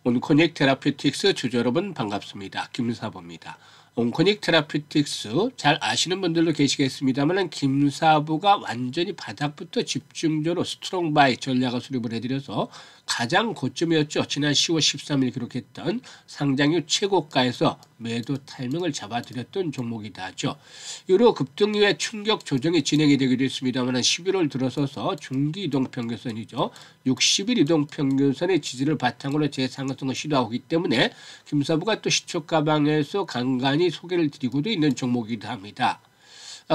온코닉 테라피틱스 주주 여러분 반갑습니다. 김사부입니다. 온코닉 테라피틱스 잘 아시는 분들도 계시겠습니다만 김사부가 완전히 바닥부터 집중적으로 스트롱 바이 전략을 수립을 해드려서 가장 고점이었죠. 지난 10월 13일 기록했던 상장후 최고가에서 매도 타이밍을 잡아드렸던 종목이다 하죠. 이후 급등 이후에 충격 조정이 진행이 되기도 했습니다만 11월 들어서서 중기 이동평균선이죠. 60일 이동평균선의 지지를 바탕으로 재상승을 시도하고 있기 때문에 김사부가 또 시초가방에서 간간히 소개를 드리고도 있는 종목이기도 합니다.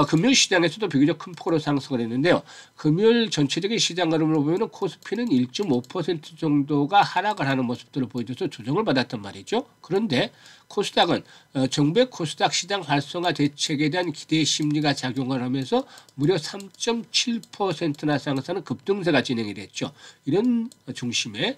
금요일 시장에서도 비교적 큰 폭으로 상승을 했는데요. 금요일 전체적인 시장 흐름을 보면 코스피는 1.5% 정도가 하락을 하는 모습들을 보여줘서 조정을 받았단 말이죠. 그런데 코스닥은 정부의 코스닥 시장 활성화 대책에 대한 기대 심리가 작용을 하면서 무려 3.7%나 상승하는 급등세가 진행이 됐죠. 이런 중심에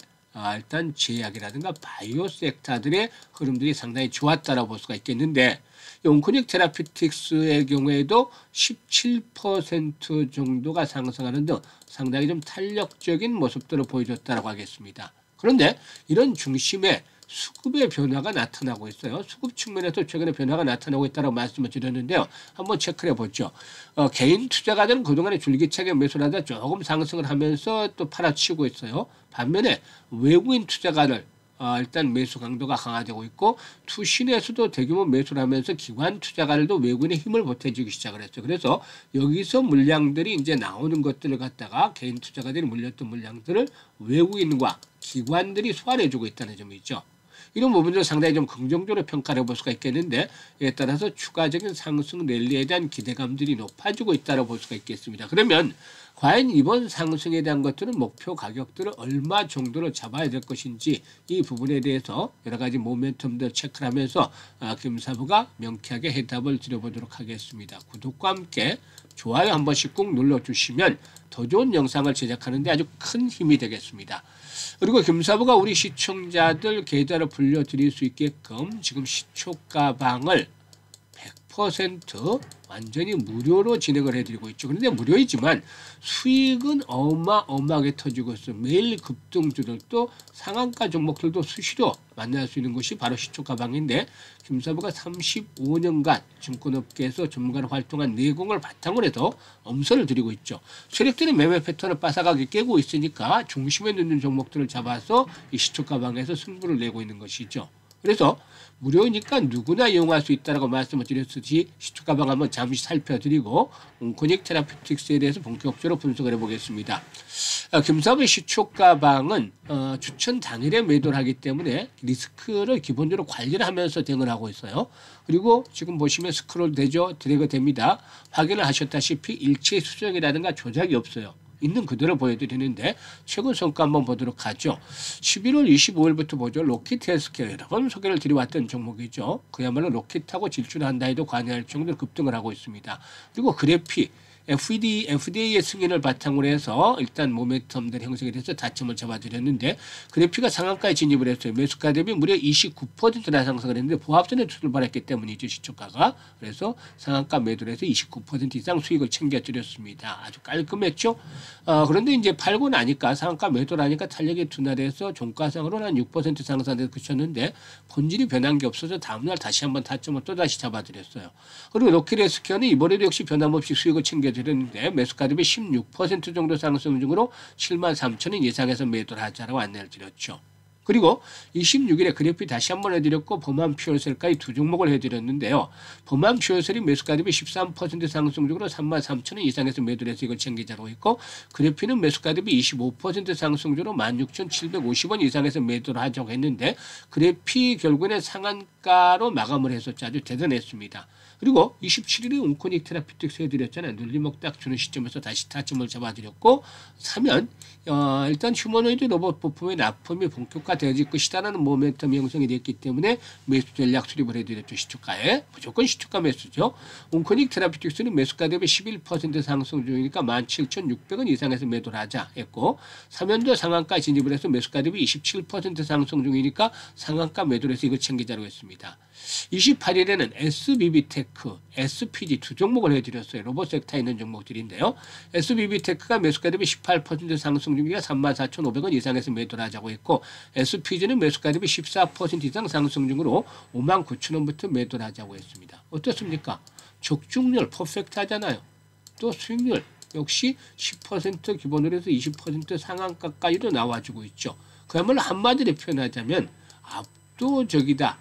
일단 제약이라든가 바이오 섹터들의 흐름들이 상당히 좋았다라고 볼 수가 있겠는데 온코닉 테라피틱스의 경우에도 17% 정도가 상승하는 등 상당히 좀 탄력적인 모습들을 보여줬다고 하겠습니다. 그런데 이런 중심에 수급의 변화가 나타나고 있어요. 수급 측면에서 최근에 변화가 나타나고 있다고 말씀을 드렸는데요. 한번 체크를 해보죠. 개인 투자가들은 그동안에 줄기차게 매수를 하다 조금 상승을 하면서 또 팔아치우고 있어요. 반면에 외국인 투자가들 일단 매수 강도가 강화되고 있고 투신에서도 대규모 매수를 하면서 기관 투자가들도 외국인의 힘을 보태주기 시작을 했죠. 그래서 여기서 물량들이 이제 나오는 것들을 갖다가 개인 투자가들이 물렸던 물량들을 외국인과 기관들이 소환해주고 있다는 점이죠. 이런 부분들 상당히 좀 긍정적으로 평가를 해볼 수가 있겠는데 이에 따라서 추가적인 상승 랠리에 대한 기대감들이 높아지고 있다고 볼 수가 있겠습니다. 그러면 과연 이번 상승에 대한 것들은 목표 가격들을 얼마 정도로 잡아야 될 것인지 이 부분에 대해서 여러 가지 모멘텀들 체크를 하면서 김사부가 명쾌하게 해답을 드려보도록 하겠습니다. 구독과 함께 좋아요 한 번씩 꾹 눌러주시면 더 좋은 영상을 제작하는 데 아주 큰 힘이 되겠습니다. 그리고 김사부가 우리 시청자들 계좌를 불려드릴 수 있게끔 지금 시초가방을 100% 완전히 무료로 진행을 해드리고 있죠. 그런데 무료이지만 수익은 어마어마하게 터지고 있어요. 매일 급등주들도 상한가 종목들도 수시로 만날 수 있는 것이 바로 시초가방인데 김사부가 35년간 증권업계에서 전문가로 활동한 내공을 바탕으로 해서 엄선을 드리고 있죠. 세력들이 매매 패턴을 빠삭하게 깨고 있으니까 중심에 놓는 종목들을 잡아서 이 시초가방에서 승부를 내고 있는 것이죠. 그래서 무료이니까 누구나 이용할 수 있다고 말씀을 드렸듯이 시초가방 한번 잠시 살펴드리고 온코닉 테라피틱스에 대해서 본격적으로 분석을 해보겠습니다. 김사부의 시초가방은 추천 당일에 매도를 하기 때문에 리스크를 기본적으로 관리를 하면서 대응을 하고 있어요. 그리고 지금 보시면 스크롤 되죠? 드래그 됩니다. 확인을 하셨다시피 일체 수정이라든가 조작이 없어요. 있는 그대로 보여드리는데 최근 성과 한번 보도록 하죠. 11월 25일부터 보죠. 로키트 헬스케어 여러 번 소개를 드려왔던 종목이죠. 그야말로 로키트하고 질주한다 해도 과언할 정도로 급등을 하고 있습니다. 그리고 그래피 FDA의 승인을 바탕으로 해서 일단 모멘텀들 형성이 돼서 다침을 잡아드렸는데 그래피가 상한가에 진입을 했어요. 매수가 대비 무려 29%나 상승을 했는데 보합전에 출발했기 때문이죠. 시초가가. 그래서 상한가 매도를 해서 29% 이상 수익을 챙겨드렸습니다. 아주 깔끔했죠. 그런데 이제 팔고 나니까 상한가 매도를 하니까 탄력이 둔화돼서 종가상으로는 한 6% 상승돼서 그쳤는데 본질이 변한 게 없어서 다음날 다시 한번 타점을 또다시 잡아드렸어요. 그리고 로키레스케어는 이번에도 역시 변함없이 수익을 챙겨드렸는데 매수가 대비 16% 정도 상승 중으로 73,000원 이상에서 매도를 하자라고 안내를 드렸죠. 그리고 26일에 그래피 다시 한번 해드렸고 범한 퓨어셀까지 두 종목을 해드렸는데요. 범한 퓨어셀이 매수가 대비 13% 상승 중으로 33,000원 이상에서 매도를 해서 이걸 챙기자고 했고 그래피는 매수가 대비 25% 상승 중으로 16,750원 이상에서 매도를 하자고 했는데 그래피 결국에는 상한가로 마감을 했었죠. 아주 대단했습니다. 그리고 27일에 온코닉 테라피틱스 해드렸잖아요. 눌림목 딱 주는 시점에서 다시 타점을 잡아드렸고 사면 일단 휴머노이드 로봇 부품의 납품이 본격화되어질 것이다라는 모멘텀이 형성이 됐기 때문에 매수 전략 수립을 해드렸죠. 시초가에. 무조건 시초가 매수죠. 온코닉 테라피틱스는 매수가 대비 11% 상승 중이니까 17,600원 이상에서 매도를 하자 했고 사면도 상한가 진입을 해서 매수가 대비 27% 상승 중이니까 상한가 매도를 해서 이걸 챙기자고 했습니다. 28일에는 SBB테크, SPG 두 종목을 해드렸어요. 로봇 섹터에 있는 종목들인데요. SBB테크가 매수가 대비 18% 상승 중이가 34,500원 이상에서 매도를 하자고 했고, SPG는 매수가 대비 14% 이상 상승 중으로 59,000원부터 매도를 하자고 했습니다. 어떻습니까? 적중률 퍼펙트 하잖아요. 또 수익률 역시 10% 기본으로 해서 20% 상한가까지도 나와주고 있죠. 그야말로 한마디로 표현하자면 압도적이다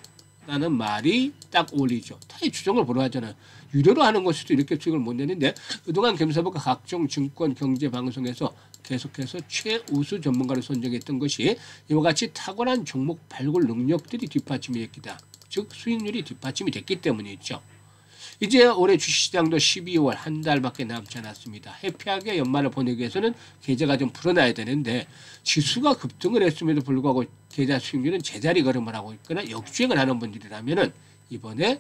라는 말이 딱 어울리죠. 타의 주종을 보러 하잖아요. 유료로 하는 것에도 이렇게 수익을 못 내는데 그동안 gem사부가 각종 증권 경제 방송에서 계속해서 최우수 전문가를 선정했던 것이 이와 같이 탁월한 종목 발굴 능력들이 뒷받침이 됐기다. 즉 수익률이 뒷받침이 됐기 때문이죠. 이제 올해 주식시장도 12월 한 달밖에 남지 않았습니다. 해피하게 연말을 보내기 위해서는 계좌가 좀 불어나야 되는데 지수가 급등을 했음에도 불구하고 계좌 수익률은 제자리 걸음을 하고 있거나 역주행을 하는 분들이라면 이번에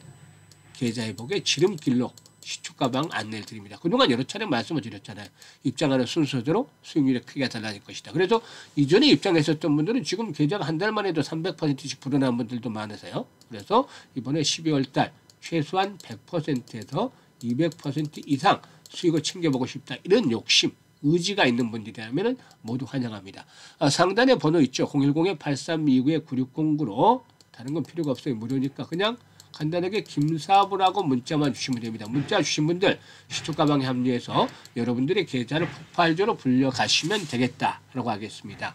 계좌 회복의 지름길로 시초가방 안내를 드립니다. 그동안 여러 차례 말씀을 드렸잖아요. 입장하는 순서대로 수익률이 크게 달라질 것이다. 그래서 이전에 입장했었던 분들은 지금 계좌가 한 달만 해도 300%씩 불어난 분들도 많으세요. 그래서 이번에 12월 달 최소한 100%에서 200% 이상 수익을 챙겨보고 싶다. 이런 욕심, 의지가 있는 분들이라면 모두 환영합니다. 상단에 번호 있죠. 010-8329-9609로 다른 건 필요가 없어요. 무료니까 그냥 간단하게 김사부라고 문자만 주시면 됩니다. 문자 주신 분들 시초가방에 합류해서 여러분들의 계좌를 폭발적으로 불려가시면 되겠다라고 하겠습니다.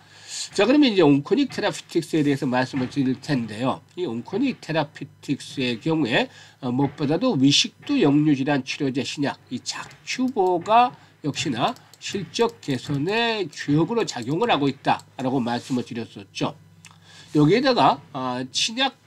자, 그러면 이제 온코닉 테라피틱스에 대해서 말씀을 드릴 텐데요. 이 온코닉 테라피틱스의 경우에 무엇보다도 위식도 역류질환 치료제 신약 이 작큐보가 역시나 실적 개선에 주역으로 작용을 하고 있다라고 말씀을 드렸었죠. 여기에다가 신약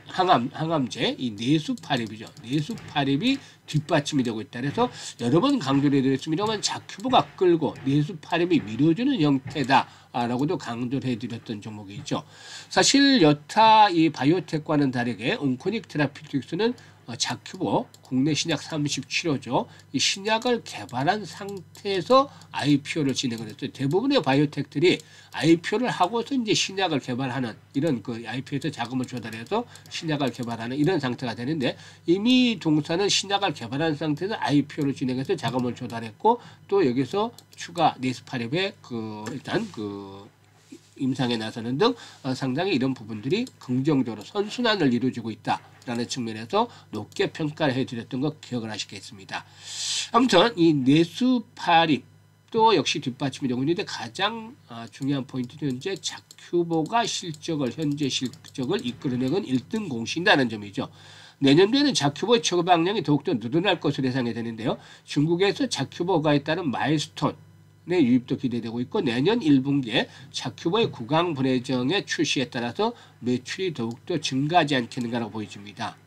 항암제 이 내수파립이죠. 내수파립이 뒷받침이 되고 있다. 그래서 여러 번 강조를 해드렸습니다만 작큐보가 끌고 내수파립이 밀어주는 형태다라고도 강조를 해드렸던 종목이죠. 사실 여타 이 바이오텍과는 다르게 온코닉 테라피틱스는 작큐보 국내 신약 37호죠. 이 신약을 개발한 상태에서 IPO를 진행을 했어요. 대부분의 바이오텍들이 IPO를 하고서 이제 신약을 개발하는 이런 그 IPO에서 자금을 조달해서 신약을 개발하는 이런 상태가 되는데 이미 동사는 신약을 개발한 상태에서 IPO를 진행해서 자금을 조달했고 또 여기서 추가 네스파립의 일단 임상에 나서는 등 상당히 이런 부분들이 긍정적으로 선순환을 이루어지고 있다라는 측면에서 높게 평가를 해드렸던 거 기억을 하시겠습니다. 아무튼 이 내수파립도 역시 뒷받침이 되고 있는데 가장 중요한 포인트는 현재 작큐보가 현재 실적을 이끌어내는 1등 공신이라는 점이죠. 내년도에는 작큐보의 처방량이 더욱더 늘어날 것으로 예상이 되는데요. 중국에서 작큐보가에 따른 마일스톤 유입도 기대되고 있고 내년 1분기에 작큐보의 구강 분해정의 출시에 따라서 매출이 더욱더 증가하지 않겠는가라고 보여집니다.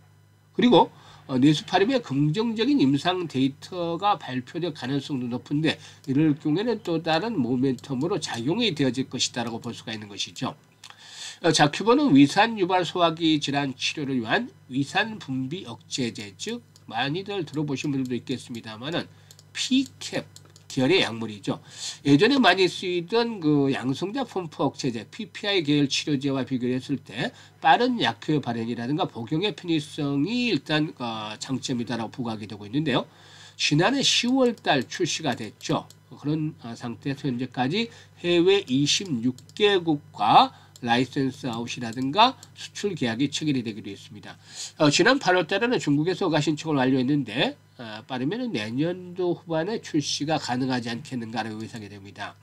그리고 내수파립의 긍정적인 임상 데이터가 발표될 가능성도 높은데 이럴 경우에는 또 다른 모멘텀으로 작용이 되어질 것이다라고 볼 수가 있는 것이죠. 작큐보는 위산 유발 소화기 질환 치료를 위한 위산 분비 억제제, 즉 많이들 들어보신 분들도 있겠습니다만은 PCAP 계열의 약물이죠. 예전에 많이 쓰이던 양성자 펌프 억제제 PPI 계열 치료제와 비교했을 때 빠른 약효의 발현이라든가 복용의 편의성이 일단 장점이다라고 부각이 되고 있는데요. 지난해 10월 달 출시가 됐죠. 그런 상태에서 현재까지 해외 26개국과 라이센스 아웃이라든가 수출 계약이 체결이 되기도 했습니다. 지난 8월 달에는 중국에서 허가 신청을 완료했는데 빠르면 내년도 후반에 출시가 가능하지 않겠는가라고 예상이 됩니다.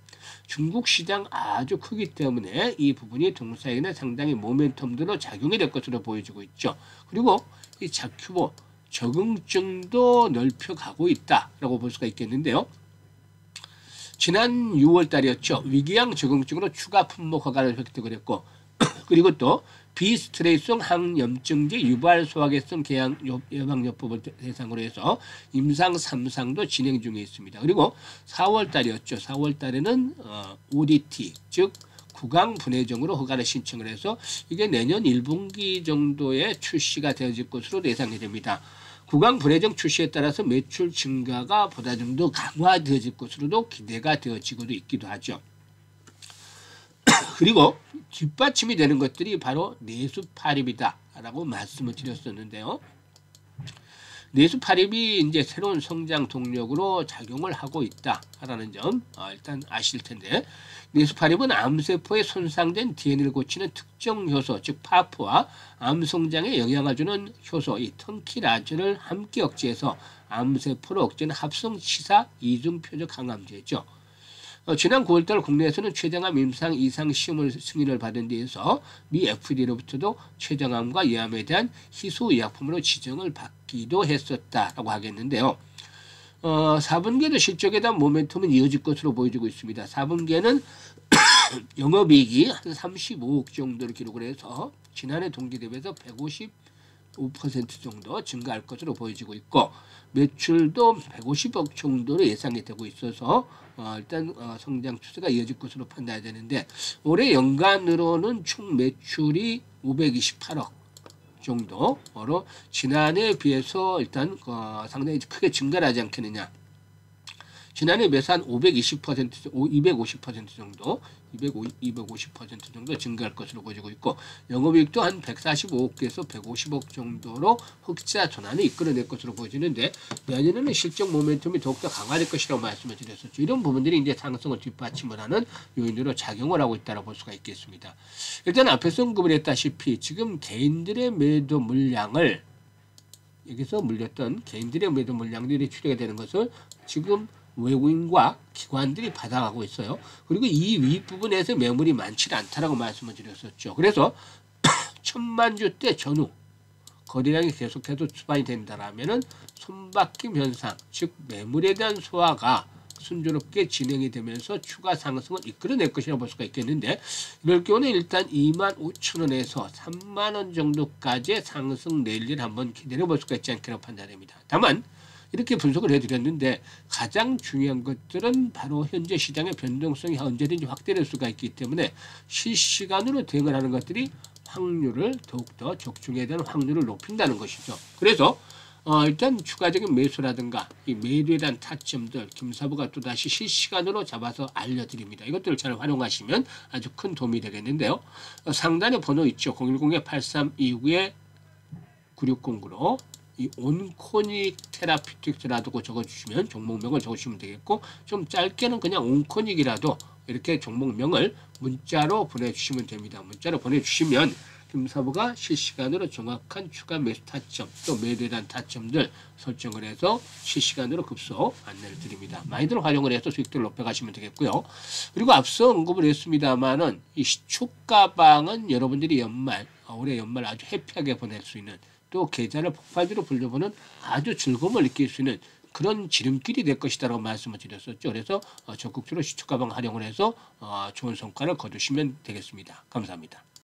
중국 시장 아주 크기 때문에 이 부분이 동사에는 상당히 모멘텀으로 작용이 될 것으로 보여지고 있죠. 그리고 이 작큐보 적응증도 넓혀가고 있다라고 볼 수가 있겠는데요. 지난 6월 달이었죠. 위궤양 적응증으로 추가 품목 허가를 획득을 했고 그리고 또 비스트레스성 항염증제 유발 소화계성 궤양 예방요법을 대상으로 해서 임상 3상도 진행 중에 있습니다. 그리고 4월 달이었죠. 4월 달에는 ODT 즉 구강 분해정으로 허가를 신청을 해서 이게 내년 1분기 정도에 출시가 되어질 것으로 예상이 됩니다. 구강 분해정 출시에 따라서 매출 증가가 보다 좀 더 강화되어질 것으로도 기대가 되어지고도 있기도 하죠. 그리고 뒷받침이 되는 것들이 바로 내수파립이다. 라고 말씀을 드렸었는데요. 내수팔입이 이제 새로운 성장 동력으로 작용을 하고 있다라는 점 일단 아실 텐데, 내수팔입은 암세포에 손상된 DNA를 고치는 특정 효소, 즉 파프와 암 성장에 영향을 주는 효소, 이 턴키라즈를 함께 억제해서 암세포를 억제하는 합성 치사 이중 표적 항암제죠. 지난 9월달 국내에서는 췌장암 임상 이상 시험을 승인을 받은 데에서 미 FDA로부터도 췌장암과 이암에 대한 희소 의약품으로 지정을 받기도 했었다라고 하겠는데요. 4분기에도 실적에 대한 모멘텀은 이어질 것으로 보여지고 있습니다. 4분기에는 영업이익이 한 35억 정도를 기록을 해서 지난해 동기 대비해서 155% 정도 증가할 것으로 보여지고 있고, 매출도 150억 정도로 예상이 되고 있어서 일단 성장 추세가 이어질 것으로 판단해야 되는데, 올해 연간으로는 총 매출이 528억 정도로 지난해에 비해서 일단 상당히 크게 증가를 하지 않겠느냐. 지난해 매수 한 250% 정도, 250% 정도 증가할 것으로 보여지고 있고, 영업이익도 한 145억에서 150억 정도로 흑자 전환을 이끌어낼 것으로 보여지는데, 내년에는 실적 모멘텀이 더욱더 강화될 것이라고 말씀을 드렸었죠. 이런 부분들이 이제 상승을 뒷받침을 하는 요인으로 작용을 하고 있다고 볼 수가 있겠습니다. 일단 앞에서 언급을 했다시피 지금 개인들의 매도 물량을, 여기서 물렸던 개인들의 매도 물량들이 출회가 되는 것을 지금 외국인과 기관들이 받아가고 있어요. 그리고 이 윗부분에서 매물이 많지 않다라고 말씀을 드렸었죠. 그래서 1000만 주대 전후 거래량이 계속해서 수반이 된다라면은 손바뀜 현상, 즉 매물에 대한 소화가 순조롭게 진행이 되면서 추가 상승을 이끌어낼 것이라고 볼 수가 있겠는데, 이럴 경우는 일단 25,000원에서 30,000원 정도까지의 상승 랠리를 한번 기다려 볼 수가 있지 않겠나 판단됩니다. 다만 이렇게 분석을 해드렸는데, 가장 중요한 것들은 바로 현재 시장의 변동성이 언제든지 확대될 수가 있기 때문에 실시간으로 대응을 하는 것들이 확률을 더욱더 적중에 대한 확률을 높인다는 것이죠. 그래서 일단 추가적인 매수라든가 이 매도에 대한 타점들 김사부가 또다시 실시간으로 잡아서 알려드립니다. 이것들을 잘 활용하시면 아주 큰 도움이 되겠는데요. 상단에 번호 있죠. 010-8329-9609로 이 온코닉 테라피틱스라고 적어주시면 종목명을 적으시면 되겠고, 좀 짧게는 그냥 온코닉이라도 이렇게 종목명을 문자로 보내주시면 됩니다. 문자로 보내주시면 김사부가 실시간으로 정확한 추가 매수 타점, 또 매도에 대한 타점들 설정을 해서 실시간으로 급속 안내를 드립니다. 많이들 활용을 해서 수익들을 높여가시면 되겠고요. 그리고 앞서 언급을 했습니다만은 이 시초가방은 여러분들이 올해 연말 아주 해피하게 보낼 수 있는, 또 계좌를 폭발주로 불려보는 아주 즐거움을 느낄 수 있는 그런 지름길이 될 것이다라고 말씀을 드렸었죠. 그래서 적극적으로 시초가방 활용을 해서 좋은 성과를 거두시면 되겠습니다. 감사합니다.